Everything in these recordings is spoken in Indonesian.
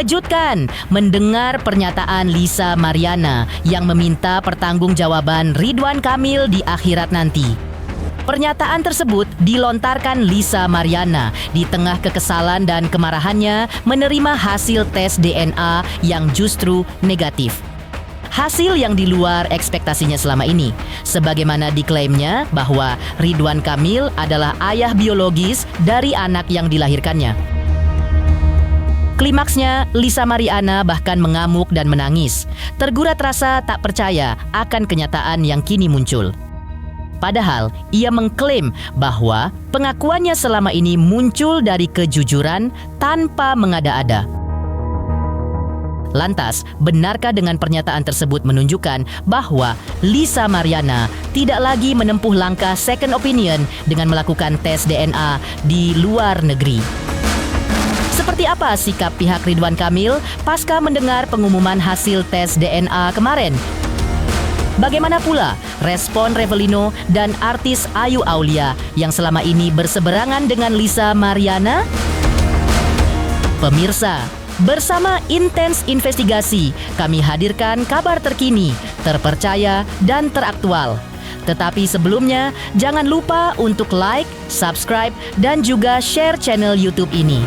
Mengejutkan mendengar pernyataan Lisa Mariana yang meminta pertanggungjawaban Ridwan Kamil di akhirat nanti. Pernyataan tersebut dilontarkan Lisa Mariana di tengah kekesalan dan kemarahannya menerima hasil tes DNA yang justru negatif. Hasil yang di luar ekspektasinya selama ini, sebagaimana diklaimnya bahwa Ridwan Kamil adalah ayah biologis dari anak yang dilahirkannya. Klimaksnya, Lisa Mariana bahkan mengamuk dan menangis, tergurat rasa tak percaya akan kenyataan yang kini muncul. Padahal, ia mengklaim bahwa pengakuannya selama ini muncul dari kejujuran tanpa mengada-ada. Lantas, benarkah dengan pernyataan tersebut menunjukkan bahwa Lisa Mariana tidak lagi menempuh langkah second opinion dengan melakukan tes DNA di luar negeri? Seperti apa sikap pihak Ridwan Kamil pasca mendengar pengumuman hasil tes DNA kemarin? Bagaimana pula respon Revelino dan artis Ayu Aulia yang selama ini berseberangan dengan Lisa Mariana? Pemirsa, bersama Intens Investigasi, kami hadirkan kabar terkini, terpercaya, dan teraktual. Tetapi sebelumnya, jangan lupa untuk like, subscribe, dan juga share channel YouTube ini.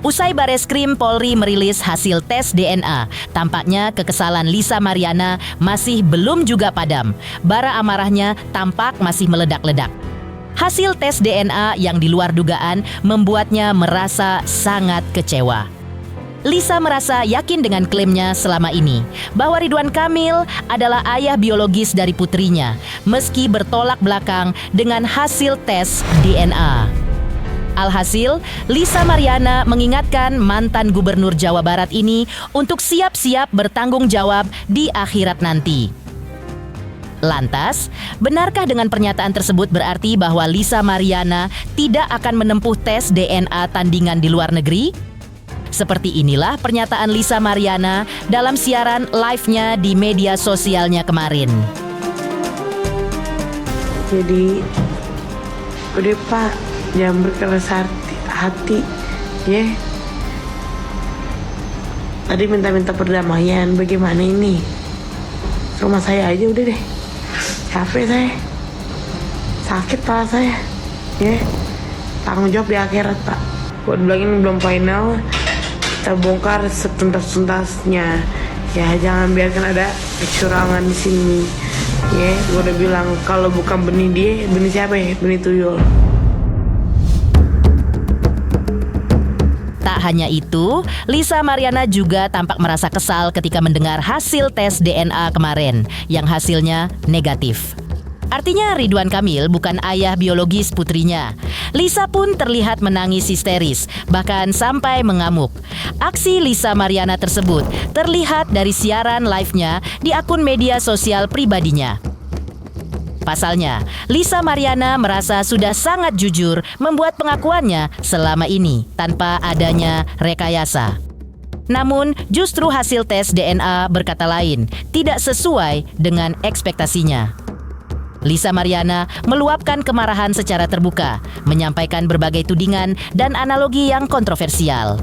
Usai Bareskrim Polri merilis hasil tes DNA, tampaknya kekesalan Lisa Mariana masih belum juga padam. Bara amarahnya tampak masih meledak-ledak. Hasil tes DNA yang di luar dugaan membuatnya merasa sangat kecewa. Lisa merasa yakin dengan klaimnya selama ini bahwa Ridwan Kamil adalah ayah biologis dari putrinya, meski bertolak belakang dengan hasil tes DNA. Alhasil, Lisa Mariana mengingatkan mantan gubernur Jawa Barat ini untuk siap-siap bertanggung jawab di akhirat nanti. Lantas, benarkah dengan pernyataan tersebut berarti bahwa Lisa Mariana tidak akan menempuh tes DNA tandingan di luar negeri? Seperti inilah pernyataan Lisa Mariana dalam siaran live-nya di media sosialnya kemarin. Jadi, udah Pak, jangan berkeras hati, ya. Tadi minta perdamaian, bagaimana ini? Rumah saya aja udah deh. Capek saya, sakit pala saya, ya. Tanggung jawab di akhirat Pak. Gue bilangin belum final, kita bongkar setuntas-tuntasnya. Ya jangan biarkan ada kecurangan di sini. Ya, gue udah bilang kalau bukan benih dia, benih siapa ya? Benih tuyul. Tak hanya itu, Lisa Mariana juga tampak merasa kesal ketika mendengar hasil tes DNA kemarin yang hasilnya negatif. Artinya Ridwan Kamil bukan ayah biologis putrinya. Lisa pun terlihat menangis histeris, bahkan sampai mengamuk. Aksi Lisa Mariana tersebut terlihat dari siaran live-nya di akun media sosial pribadinya. Pasalnya, Lisa Mariana merasa sudah sangat jujur membuat pengakuannya selama ini tanpa adanya rekayasa. Namun, justru hasil tes DNA berkata lain, tidak sesuai dengan ekspektasinya. Lisa Mariana meluapkan kemarahan secara terbuka, menyampaikan berbagai tudingan dan analogi yang kontroversial.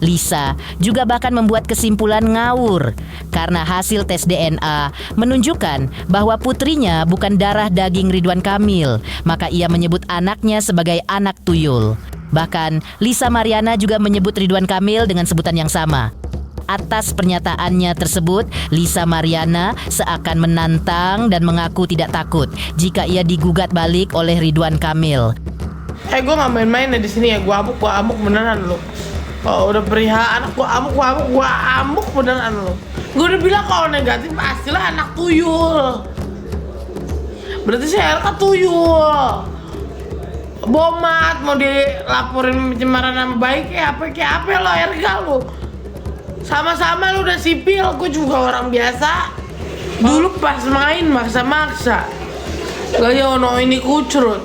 Lisa juga bahkan membuat kesimpulan ngawur karena hasil tes DNA menunjukkan bahwa putrinya bukan darah daging Ridwan Kamil, maka ia menyebut anaknya sebagai anak tuyul. Bahkan Lisa Mariana juga menyebut Ridwan Kamil dengan sebutan yang sama. Atas pernyataannya tersebut, Lisa Mariana seakan menantang dan mengaku tidak takut jika ia digugat balik oleh Ridwan Kamil. Gue nggak main-main ya di sini ya, gue amuk beneran lo. Oh, udah perihal anak gua amuk beneran lo. Gue udah bilang kalau negatif pastilah anak tuyul. Berarti si Elka tuyul. Bomat mau dilaporin pencemaran nama baik kayak apa lo Elka lo. Sama-sama lo udah sipil, gue juga orang biasa. Dulu pas main maksa-maksa. Gaya ono ini kucrut.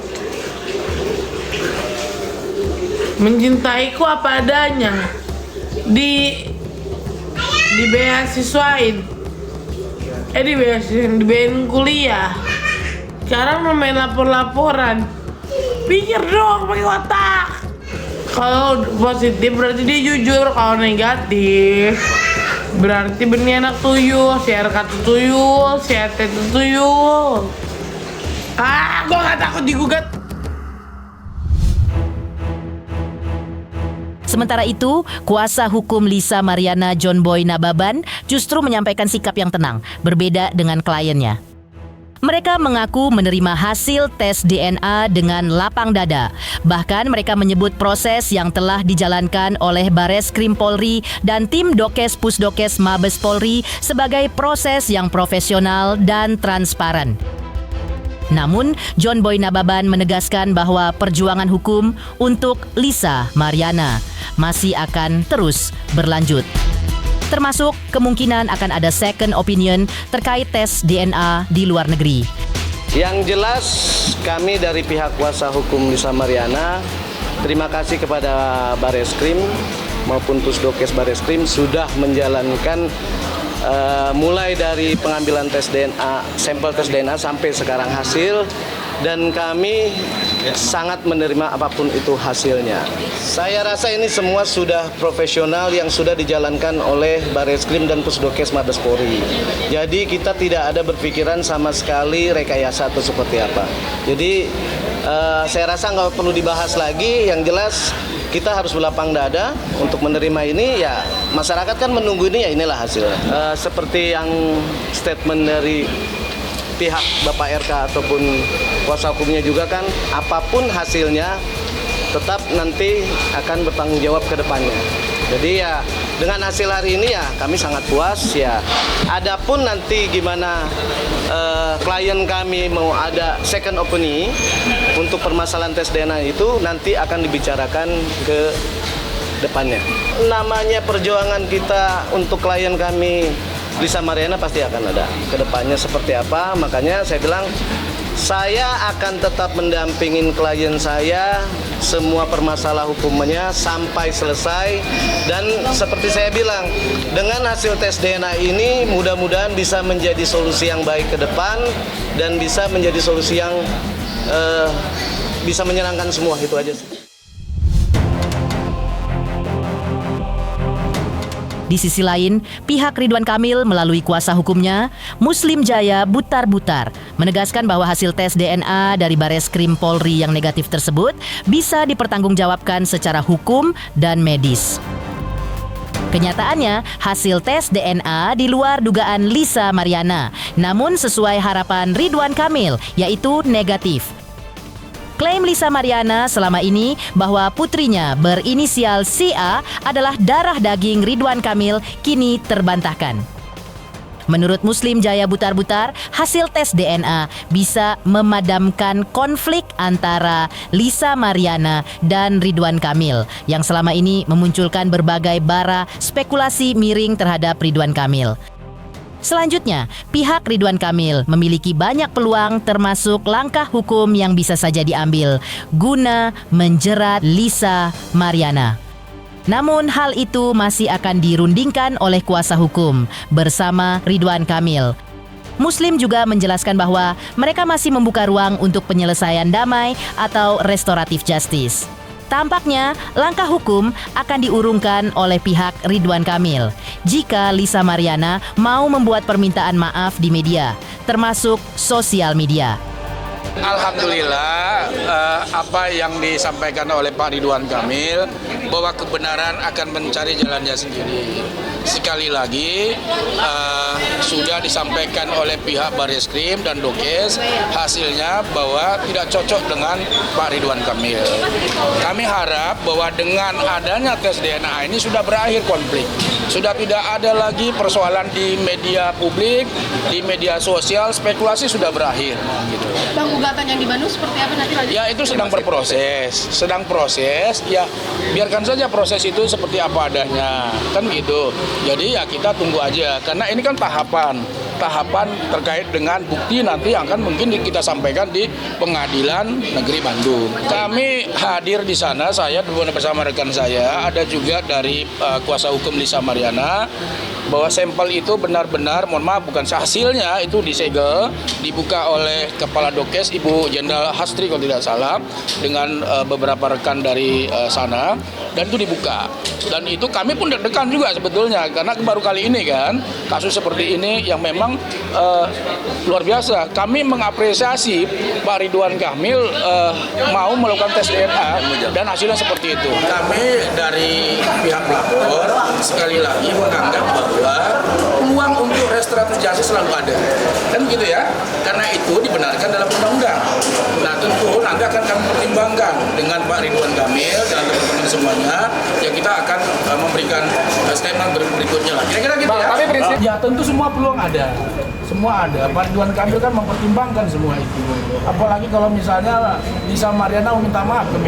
Mencintaiku apa adanya. Di beasiswain. Di beasiswain kuliah. Sekarang mau main lapor-laporan. Pikir dong pakai otak. Kalau positif berarti dia jujur. Kalau negatif berarti benih anak tuyul, si RK tuyul, si RT tuyul. Gua gak takut digugat. Sementara itu, kuasa hukum Lisa Mariana John Boy Nababan justru menyampaikan sikap yang tenang, berbeda dengan kliennya. Mereka mengaku menerima hasil tes DNA dengan lapang dada. Bahkan mereka menyebut proses yang telah dijalankan oleh Bareskrim Polri dan tim Dokes Pusdokes Mabes Polri sebagai proses yang profesional dan transparan. Namun, John Boy Nababan menegaskan bahwa perjuangan hukum untuk Lisa Mariana masih akan terus berlanjut. Termasuk kemungkinan akan ada second opinion terkait tes DNA di luar negeri. Yang jelas kami dari pihak kuasa hukum Lisa Mariana terima kasih kepada Bareskrim maupun Pusdokes Bareskrim sudah menjalankan mulai dari pengambilan tes DNA, sampel tes DNA sampai sekarang hasil, dan kami sangat menerima apapun itu hasilnya. Saya rasa ini semua sudah profesional yang sudah dijalankan oleh Bareskrim dan Pusdokes Mabes Polri. Jadi kita tidak ada berpikiran sama sekali rekayasa atau seperti apa. Jadi saya rasa nggak perlu dibahas lagi. Yang jelas kita harus berlapang dada untuk menerima ini. Ya masyarakat kan menunggu ini, ya inilah hasilnya. Seperti yang statement dari pihak Bapak RK ataupun kuasa hukumnya juga kan, apapun hasilnya tetap nanti akan bertanggung jawab ke depannya. Jadi ya dengan hasil hari ini ya kami sangat puas ya. Adapun nanti gimana klien kami mau ada second opinion untuk permasalahan tes DNA itu nanti akan dibicarakan ke depannya. Namanya perjuangan kita untuk klien kami Lisa Mariana pasti akan ada ke depannya seperti apa. Makanya saya bilang saya akan tetap mendampingin klien saya semua permasalahan hukumnya sampai selesai. Dan seperti saya bilang, dengan hasil tes DNA ini mudah-mudahan bisa menjadi solusi yang baik ke depan dan bisa menjadi solusi yang bisa menyenangkan semua. Itu aja sih. Di sisi lain, pihak Ridwan Kamil melalui kuasa hukumnya, Muslim Jaya Butar-Butar, menegaskan bahwa hasil tes DNA dari Bareskrim Polri yang negatif tersebut bisa dipertanggungjawabkan secara hukum dan medis. Kenyataannya, hasil tes DNA di luar dugaan Lisa Mariana, namun sesuai harapan Ridwan Kamil, yaitu negatif. Klaim Lisa Mariana selama ini bahwa putrinya berinisial CA adalah darah daging Ridwan Kamil kini terbantahkan. Menurut Muslim Jaya Butar-Butar, hasil tes DNA bisa memadamkan konflik antara Lisa Mariana dan Ridwan Kamil yang selama ini memunculkan berbagai bara spekulasi miring terhadap Ridwan Kamil. Selanjutnya, pihak Ridwan Kamil memiliki banyak peluang termasuk langkah hukum yang bisa saja diambil guna menjerat Lisa Mariana. Namun hal itu masih akan dirundingkan oleh kuasa hukum bersama Ridwan Kamil. Muslim juga menjelaskan bahwa mereka masih membuka ruang untuk penyelesaian damai atau restoratif justice. Tampaknya langkah hukum akan diurungkan oleh pihak Ridwan Kamil jika Lisa Mariana mau membuat permintaan maaf di media, termasuk sosial media. Alhamdulillah apa yang disampaikan oleh Pak Ridwan Kamil bahwa kebenaran akan mencari jalannya sendiri. Sekali lagi sudah disampaikan oleh pihak Bareskrim dan Dokes hasilnya bahwa tidak cocok dengan Pak Ridwan Kamil. Kami harap bahwa dengan adanya tes DNA ini sudah berakhir konflik. Sudah tidak ada lagi persoalan di media publik, di media sosial, spekulasi sudah berakhir. Gitu. Bang, gugatan yang di Bandung seperti apa nanti lanjut? Ya itu sedang proses, ya biarkan saja proses itu seperti apa adanya, kan gitu. Jadi ya kita tunggu aja, karena ini kan tahapan. tahapan terkait dengan bukti nanti akan mungkin kita sampaikan di Pengadilan Negeri Bandung. Kami hadir di sana, saya bersama rekan saya, ada juga dari kuasa hukum Lisa Mariana, bahwa sampel itu benar-benar, mohon maaf, bukan hasilnya itu disegel, dibuka oleh Kepala Dokes Ibu Jenderal Hastri kalau tidak salah, dengan beberapa rekan dari sana, dan itu dibuka. Dan itu kami pun deg-degan juga sebetulnya, karena baru kali ini kan, kasus seperti ini yang memang luar biasa. Kami mengapresiasi Pak Ridwan Kamil mau melakukan tes DNA, dan hasilnya seperti itu. Kami dari pihak pelapor, sekali lagi menganggap bahwa peluang untuk restoratif justice selalu ada, kan gitu ya, karena itu dibenarkan dalam undang-undang. Nah tentu nanti akan kami pertimbangkan dengan Pak Ridwan Kamil dan teman-teman semuanya, ya kita akan memberikan statement berikutnya lah. Kira-kira gitu ya. Tapi prinsip ya tentu semua peluang ada, semua ada. Pak Ridwan Kamil kan mempertimbangkan semua itu. Apalagi kalau misalnya Lisa Mariana meminta maaf ke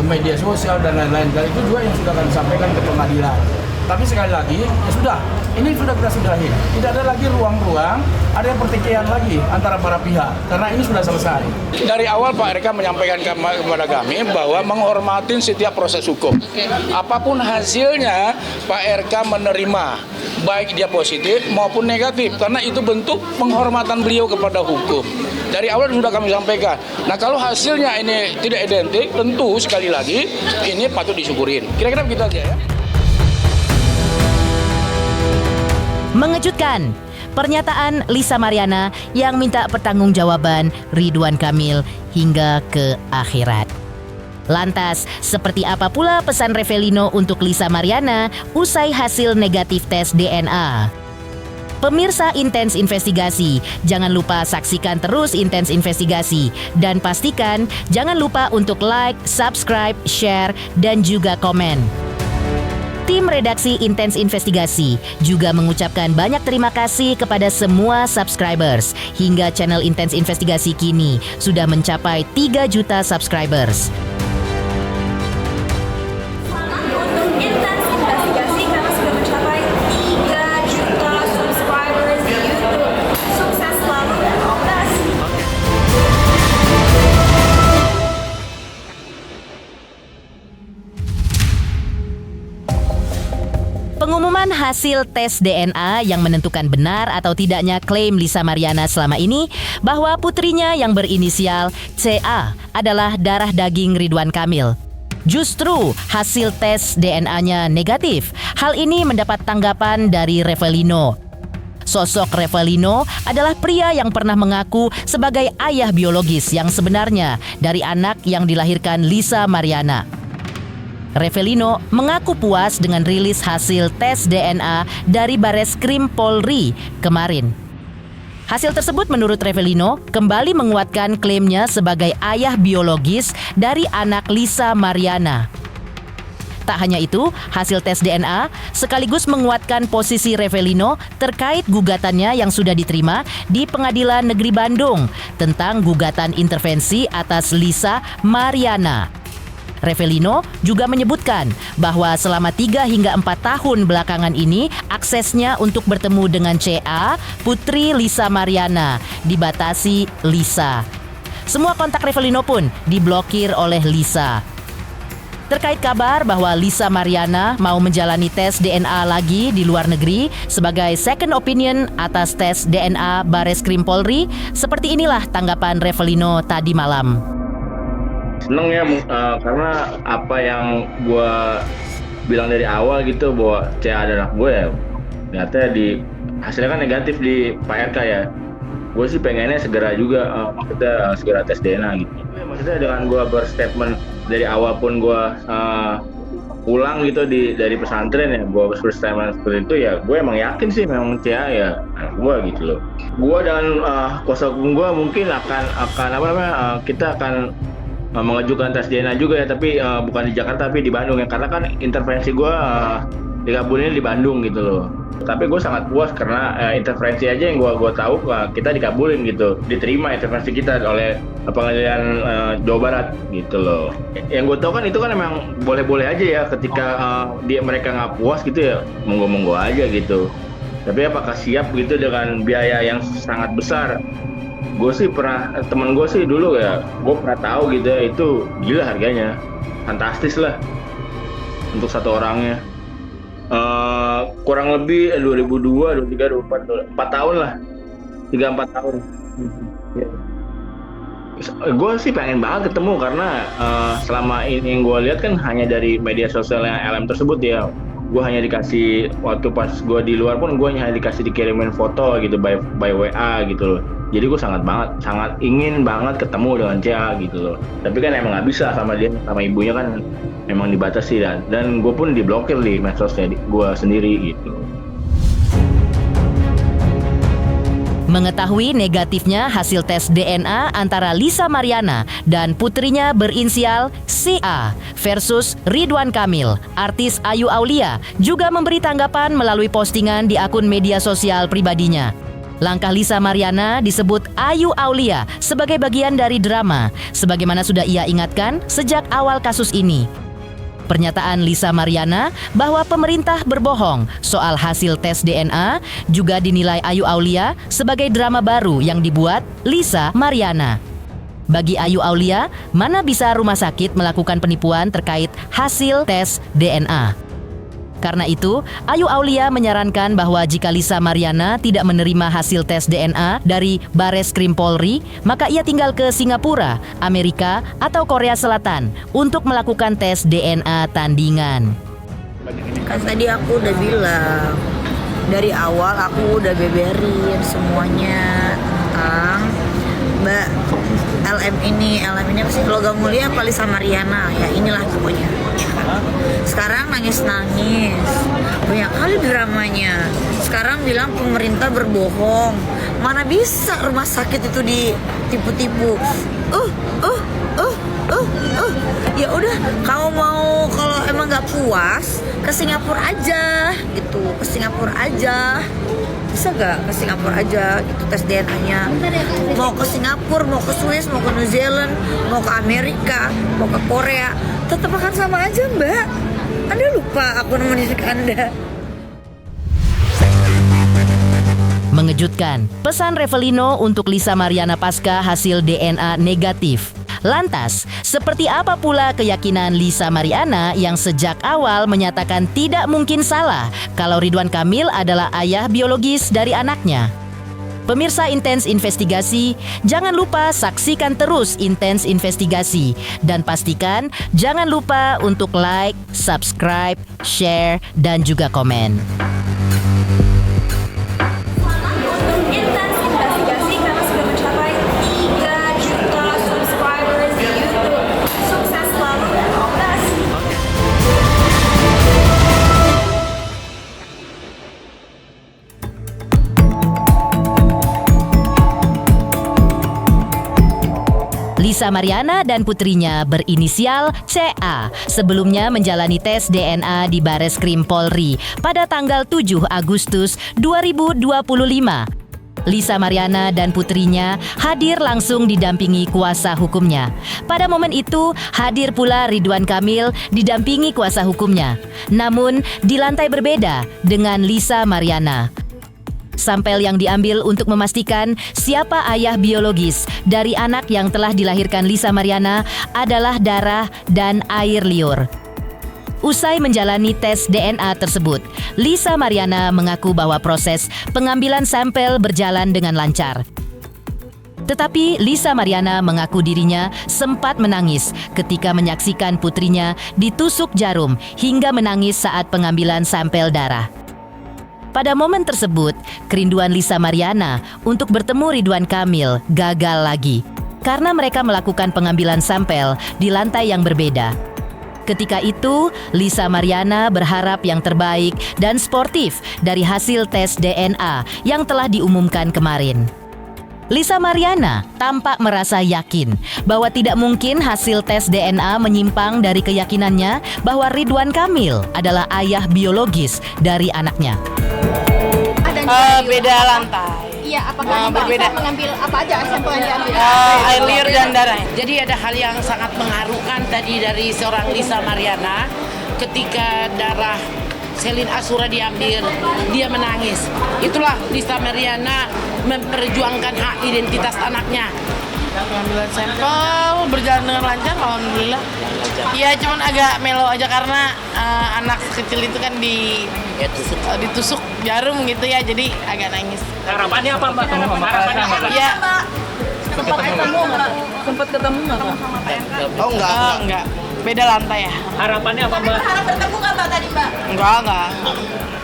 media sosial dan lain-lain. Dan itu juga yang sudah kami sampaikan ke pengadilan. Tapi sekali lagi, ya sudah, ini sudah kita sudahi. Tidak ada lagi ruang-ruang, ada yang pertikaian lagi antara para pihak, karena ini sudah selesai. Dari awal Pak RK menyampaikan kepada kami bahwa menghormatin setiap proses hukum. Apapun hasilnya, Pak RK menerima, baik dia positif maupun negatif, karena itu bentuk penghormatan beliau kepada hukum. Dari awal sudah kami sampaikan. Nah kalau hasilnya ini tidak identik, tentu sekali lagi, ini patut disyukurin. Kira-kira begitu aja ya. Mengejutkan, pernyataan Lisa Mariana yang minta pertanggungjawaban Ridwan Kamil hingga ke akhirat. Lantas, seperti apa pula pesan Revelino untuk Lisa Mariana usai hasil negatif tes DNA? Pemirsa Intens Investigasi, jangan lupa saksikan terus Intens Investigasi dan pastikan jangan lupa untuk like, subscribe, share, dan juga komen. Tim redaksi Intens Investigasi juga mengucapkan banyak terima kasih kepada semua subscribers. Hingga channel Intens Investigasi kini sudah mencapai 3 juta subscribers. Untuk Intens Investigasi karena sudah mencapai 3 juta subscribers di YouTube. Sukses selalu dan all the best. Pengumuman hasil tes DNA yang menentukan benar atau tidaknya klaim Lisa Mariana selama ini bahwa putrinya yang berinisial CA adalah darah daging Ridwan Kamil. Justru hasil tes DNA-nya negatif. Hal ini mendapat tanggapan dari Revelino. Sosok Revelino adalah pria yang pernah mengaku sebagai ayah biologis yang sebenarnya dari anak yang dilahirkan Lisa Mariana. Revelino mengaku puas dengan rilis hasil tes DNA dari Bareskrim Polri kemarin. Hasil tersebut menurut Revelino kembali menguatkan klaimnya sebagai ayah biologis dari anak Lisa Mariana. Tak hanya itu, hasil tes DNA sekaligus menguatkan posisi Revelino terkait gugatannya yang sudah diterima di Pengadilan Negeri Bandung tentang gugatan intervensi atas Lisa Mariana. Revelino juga menyebutkan bahwa selama 3 hingga 4 tahun belakangan ini aksesnya untuk bertemu dengan CA, putri Lisa Mariana, dibatasi Lisa. Semua kontak Revelino pun diblokir oleh Lisa. Terkait kabar bahwa Lisa Mariana mau menjalani tes DNA lagi di luar negeri sebagai second opinion atas tes DNA Bareskrim Polri, seperti inilah tanggapan Revelino tadi malam. Seneng ya, karena apa yang gue bilang dari awal gitu bahwa CA ada anak gue ya, ternyata hasilnya kan negatif di Pak RK ya. Gue sih pengennya segera juga, maksudnya segera tes DNA gitu. Maksudnya dengan gue berstatement dari awal pun gue pulang gitu dari pesantren ya, gue berstatement seperti itu ya, gue emang yakin sih memang CA ya anak gue gitu loh. Gue dan kuasa hukum gue mungkin akan kita akan mengajukan tes DNA juga ya, tapi bukan di Jakarta tapi di Bandung ya, karena kan intervensi gue dikabulinnya di Bandung gitu loh. Tapi gue sangat puas karena intervensi aja yang gue tahu kita dikabulin gitu, diterima intervensi kita oleh pengadilan Jawa Barat gitu loh. Yang gue tahu kan itu kan emang boleh-boleh aja ya, ketika mereka nggak puas gitu ya, monggo-monggo aja gitu. Tapi apakah siap gitu dengan biaya yang sangat besar? Gue sih pernah, temen gue sih dulu ya, gue pernah tahu gitu ya, itu gila harganya, fantastis lah untuk satu orangnya. Kurang lebih 2002, 2003, 2004, 4 tahun lah, 3-4 tahun. Gue sih pengen banget ketemu karena selama ini yang gue lihat kan hanya dari media sosialnya LM tersebut ya. Gue hanya dikasih, waktu pas gue di luar pun gue hanya dikasih dikirimin foto gitu by WA gitu loh. Jadi gue sangat ingin banget ketemu dengan CA gitu loh. Tapi kan emang nggak bisa sama dia, sama ibunya kan emang dibatasi dan gue pun diblokir di medsosnya gue sendiri gitu. Mengetahui negatifnya hasil tes DNA antara Lisa Mariana dan putrinya berinisial CA versus Ridwan Kamil, artis Ayu Aulia juga memberi tanggapan melalui postingan di akun media sosial pribadinya. Langkah Lisa Mariana disebut Ayu Aulia sebagai bagian dari drama, sebagaimana sudah ia ingatkan sejak awal kasus ini. Pernyataan Lisa Mariana bahwa pemerintah berbohong soal hasil tes DNA juga dinilai Ayu Aulia sebagai drama baru yang dibuat Lisa Mariana. Bagi Ayu Aulia, mana bisa rumah sakit melakukan penipuan terkait hasil tes DNA? Karena itu, Ayu Aulia menyarankan bahwa jika Lisa Mariana tidak menerima hasil tes DNA dari Bareskrim Polri, maka ia tinggal ke Singapura, Amerika, atau Korea Selatan untuk melakukan tes DNA tandingan. Kan tadi aku udah bilang, dari awal aku udah beberin semuanya tentang Mbak LM ini apa sih, Logam Mulia apa Lisa Mariana, ya inilah pokoknya. Sekarang nangis-nangis, banyak kali dramanya. Sekarang bilang pemerintah berbohong. Mana bisa rumah sakit itu ditipu-tipu. Ya udah, kamu mau kalau emang nggak puas ke Singapura aja gitu, ke Singapura aja. Bisa gak ke Singapura aja gitu tes DNA-nya. Mau ke Singapura, mau ke Swiss, mau ke New Zealand, mau ke Amerika, mau ke Korea, tetap akan sama aja Mbak. Anda lupa aku nemenin Anda. Mengejutkan, pesan Revelino untuk Lisa Mariana pasca hasil DNA negatif. Lantas, seperti apa pula keyakinan Lisa Mariana yang sejak awal menyatakan tidak mungkin salah kalau Ridwan Kamil adalah ayah biologis dari anaknya? Pemirsa Intens Investigasi, jangan lupa saksikan terus Intens Investigasi dan pastikan jangan lupa untuk like, subscribe, share, dan juga komen. Intens Investigasi karena sudah mencapai 3 juta subscribers di YouTube. Sukses selalu dan all the best. Lisa Mariana dan putrinya berinisial CA sebelumnya menjalani tes DNA di Bareskrim Polri pada tanggal 7 Agustus 2025. Lisa Mariana dan putrinya hadir langsung didampingi kuasa hukumnya. Pada momen itu hadir pula Ridwan Kamil didampingi kuasa hukumnya. Namun di lantai berbeda dengan Lisa Mariana. Sampel yang diambil untuk memastikan siapa ayah biologis dari anak yang telah dilahirkan Lisa Mariana adalah darah dan air liur. Usai menjalani tes DNA tersebut, Lisa Mariana mengaku bahwa proses pengambilan sampel berjalan dengan lancar. Tetapi Lisa Mariana mengaku dirinya sempat menangis ketika menyaksikan putrinya ditusuk jarum hingga menangis saat pengambilan sampel darah. Pada momen tersebut, kerinduan Lisa Mariana untuk bertemu Ridwan Kamil gagal lagi karena mereka melakukan pengambilan sampel di lantai yang berbeda. Ketika itu, Lisa Mariana berharap yang terbaik dan sportif dari hasil tes DNA yang telah diumumkan kemarin. Lisa Mariana tampak merasa yakin bahwa tidak mungkin hasil tes DNA menyimpang dari keyakinannya bahwa Ridwan Kamil adalah ayah biologis dari anaknya. Beda lantai. Iya, apakah berbeda. bisa mengambil apa aja sampel yang diambil? Air liur dan darah. Jadi ada hal yang sangat mengharukan tadi dari seorang Lisa Mariana ketika darah Selin Asura diambil, dia menangis. Itulah Lisa Mariana memperjuangkan hak identitas anaknya. Pengambilan sampel berjalan dengan lancar, alhamdulillah. Ya cuman agak melo aja karena anak kecil itu kan ditusuk jarum gitu ya, jadi agak nangis. Harapannya apa Mbak? Harapannya apa? Ya Sempat ketemu nggak? Sempat ketemu nggak? Oh enggak. enggak. Beda lantai ya. Harapannya apa Mbak? Harap bertemu nggak Mbak tadi Mbak? Enggak.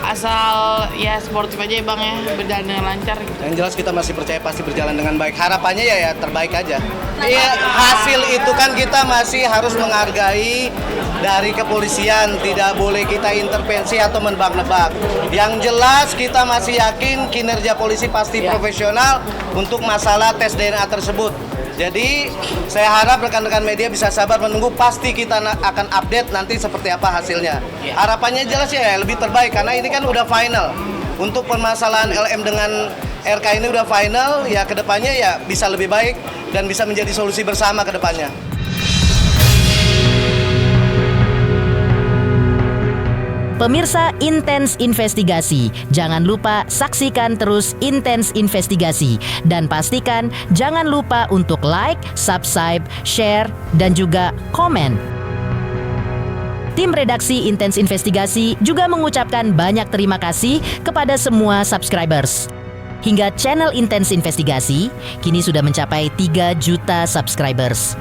Asal ya sportif aja ya Bang ya, berjalan dengan lancar gitu. Yang jelas kita masih percaya pasti berjalan dengan baik. Harapannya ya terbaik aja. Iya, hasil itu kan kita masih harus menghargai dari kepolisian. Tidak boleh kita intervensi atau menebak-nebak. Yang jelas kita masih yakin kinerja polisi pasti profesional untuk masalah tes DNA tersebut. Jadi saya harap rekan-rekan media bisa sabar menunggu, pasti kita akan update nanti seperti apa hasilnya. Harapannya jelas ya lebih terbaik karena ini kan udah final. Untuk permasalahan LM dengan RK ini udah final, ya kedepannya ya bisa lebih baik dan bisa menjadi solusi bersama kedepannya. Pemirsa Intens Investigasi, jangan lupa saksikan terus Intens Investigasi dan pastikan jangan lupa untuk like, subscribe, share, dan juga komen. Tim redaksi Intens Investigasi juga mengucapkan banyak terima kasih kepada semua subscribers. Hingga channel Intens Investigasi kini sudah mencapai 3 juta subscribers.